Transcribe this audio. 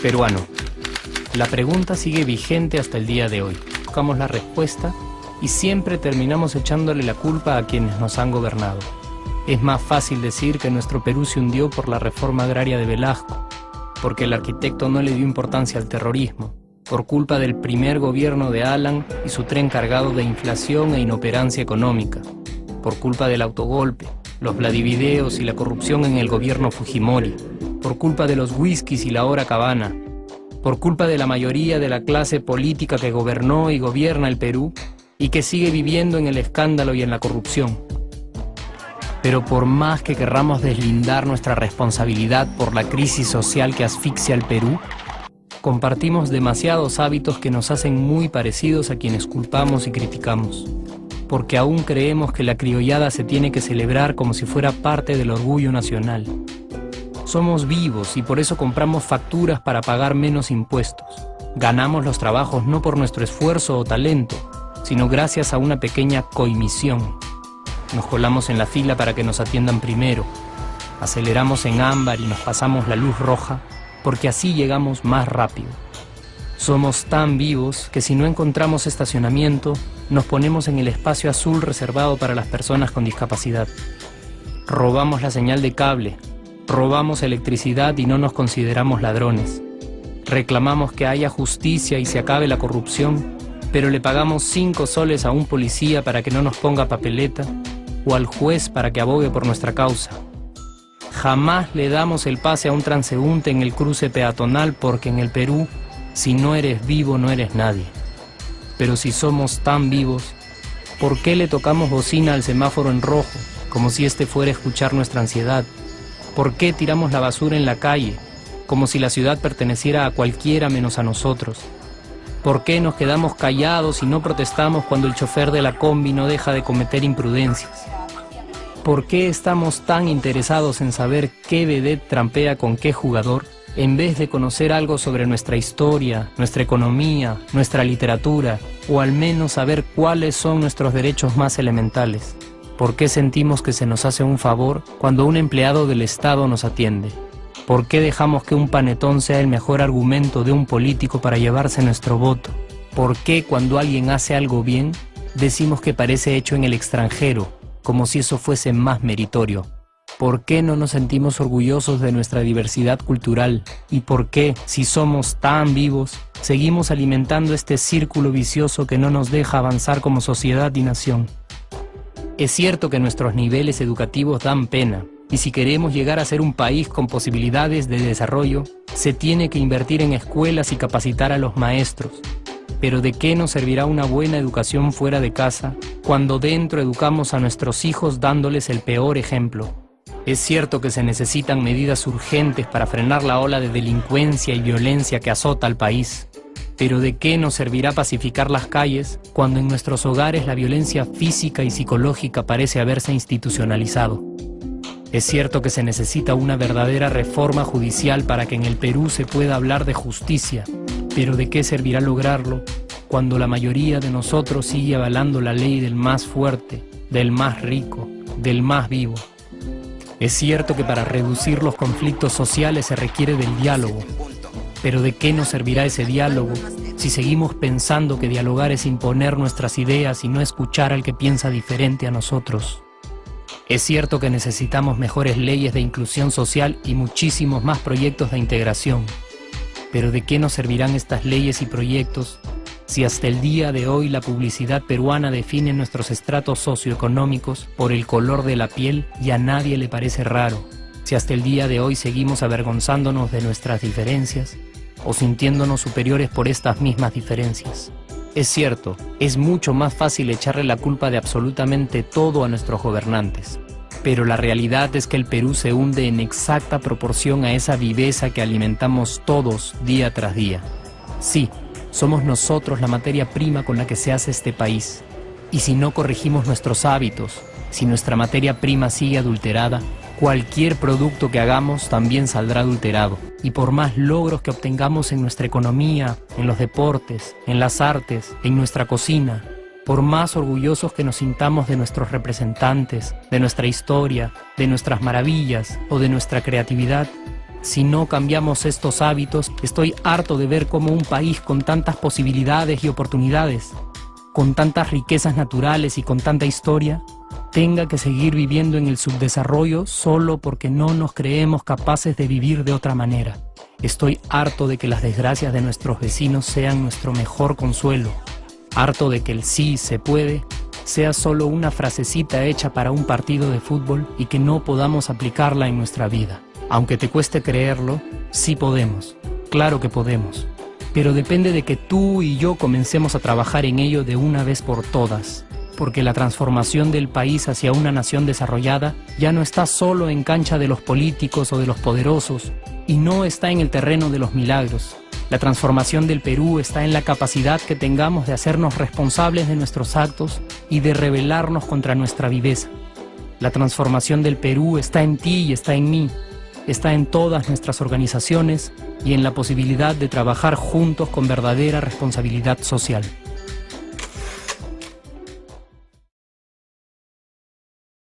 Peruano. La pregunta sigue vigente hasta el día de hoy. Buscamos la respuesta y siempre terminamos echándole la culpa a quienes nos han gobernado. Es más fácil decir que nuestro Perú se hundió por la reforma agraria de Velasco, porque el arquitecto no le dio importancia al terrorismo, por culpa del primer gobierno de Alan y su tren cargado de inflación e inoperancia económica, por culpa del autogolpe, los Vladivideos y la corrupción en el gobierno Fujimori, por culpa de los whiskies y la hora cabana, por culpa de la mayoría de la clase política que gobernó y gobierna el Perú y que sigue viviendo en el escándalo y en la corrupción. Pero por más que querramos deslindar nuestra responsabilidad por la crisis social que asfixia al Perú, compartimos demasiados hábitos que nos hacen muy parecidos a quienes culpamos y criticamos, porque aún creemos que la criollada se tiene que celebrar como si fuera parte del orgullo nacional. Somos vivos y por eso compramos facturas para pagar menos impuestos. Ganamos los trabajos no por nuestro esfuerzo o talento, sino gracias a una pequeña coimisión. Nos colamos en la fila para que nos atiendan primero, aceleramos en ámbar y nos pasamos la luz roja, porque así llegamos más rápido. Somos tan vivos que si no encontramos estacionamiento, nos ponemos en el espacio azul reservado para las personas con discapacidad. Robamos la señal de cable, robamos electricidad y no nos consideramos ladrones. Reclamamos que haya justicia y se acabe la corrupción, pero le pagamos 5 soles a un policía para que no nos ponga papeleta o al juez para que abogue por nuestra causa. Jamás le damos el pase a un transeúnte en el cruce peatonal porque en el Perú, si no eres vivo, no eres nadie. Pero si somos tan vivos, ¿por qué le tocamos bocina al semáforo en rojo, como si este fuera a escuchar nuestra ansiedad? ¿Por qué tiramos la basura en la calle, como si la ciudad perteneciera a cualquiera menos a nosotros? ¿Por qué nos quedamos callados y no protestamos cuando el chofer de la combi no deja de cometer imprudencias? ¿Por qué estamos tan interesados en saber qué vedette trampea con qué jugador, en vez de conocer algo sobre nuestra historia, nuestra economía, nuestra literatura, o al menos saber cuáles son nuestros derechos más elementales? ¿Por qué sentimos que se nos hace un favor cuando un empleado del Estado nos atiende? ¿Por qué dejamos que un panetón sea el mejor argumento de un político para llevarse nuestro voto? ¿Por qué cuando alguien hace algo bien, decimos que parece hecho en el extranjero, como si eso fuese más meritorio? ¿Por qué no nos sentimos orgullosos de nuestra diversidad cultural? ¿Y por qué, si somos tan vivos, seguimos alimentando este círculo vicioso que no nos deja avanzar como sociedad y nación? Es cierto que nuestros niveles educativos dan pena, y si queremos llegar a ser un país con posibilidades de desarrollo, se tiene que invertir en escuelas y capacitar a los maestros. Pero ¿de qué nos servirá una buena educación fuera de casa cuando dentro educamos a nuestros hijos dándoles el peor ejemplo? Es cierto que se necesitan medidas urgentes para frenar la ola de delincuencia y violencia que azota al país. Pero ¿de qué nos servirá pacificar las calles cuando en nuestros hogares la violencia física y psicológica parece haberse institucionalizado? Es cierto que se necesita una verdadera reforma judicial para que en el Perú se pueda hablar de justicia, pero ¿de qué servirá lograrlo cuando la mayoría de nosotros sigue avalando la ley del más fuerte, del más rico, del más vivo? Es cierto que para reducir los conflictos sociales se requiere del diálogo, pero ¿de qué nos servirá ese diálogo si seguimos pensando que dialogar es imponer nuestras ideas y no escuchar al que piensa diferente a nosotros? Es cierto que necesitamos mejores leyes de inclusión social y muchísimos más proyectos de integración, pero ¿de qué nos servirán estas leyes y proyectos si hasta el día de hoy la publicidad peruana define nuestros estratos socioeconómicos por el color de la piel y a nadie le parece raro? Si hasta el día de hoy seguimos avergonzándonos de nuestras diferencias o sintiéndonos superiores por estas mismas diferencias. Es cierto, es mucho más fácil echarle la culpa de absolutamente todo a nuestros gobernantes, pero la realidad es que el Perú se hunde en exacta proporción a esa viveza que alimentamos todos día tras día. Sí, somos nosotros la materia prima con la que se hace este país, y si no corregimos nuestros hábitos, si nuestra materia prima sigue adulterada, cualquier producto que hagamos también saldrá adulterado. Y por más logros que obtengamos en nuestra economía, en los deportes, en las artes, en nuestra cocina, Por más orgullosos que nos sintamos de nuestros representantes, de nuestra historia, de nuestras maravillas o de nuestra creatividad, si no cambiamos estos hábitos, estoy harto de ver cómo un país con tantas posibilidades y oportunidades, con tantas riquezas naturales y con tanta historia, tenga que seguir viviendo en el subdesarrollo solo porque no nos creemos capaces de vivir de otra manera. Estoy harto de que las desgracias de nuestros vecinos sean nuestro mejor consuelo. Harto de que el sí se puede sea solo una frasecita hecha para un partido de fútbol y que no podamos aplicarla en nuestra vida. Aunque te cueste creerlo, sí podemos. Claro que podemos. Pero depende de que tú y yo comencemos a trabajar en ello de una vez por todas. Porque la transformación del país hacia una nación desarrollada ya no está solo en cancha de los políticos o de los poderosos, y no está en el terreno de los milagros. La transformación del Perú está en la capacidad que tengamos de hacernos responsables de nuestros actos y de rebelarnos contra nuestra viveza. La transformación del Perú está en ti y está en mí, está en todas nuestras organizaciones y en la posibilidad de trabajar juntos con verdadera responsabilidad social.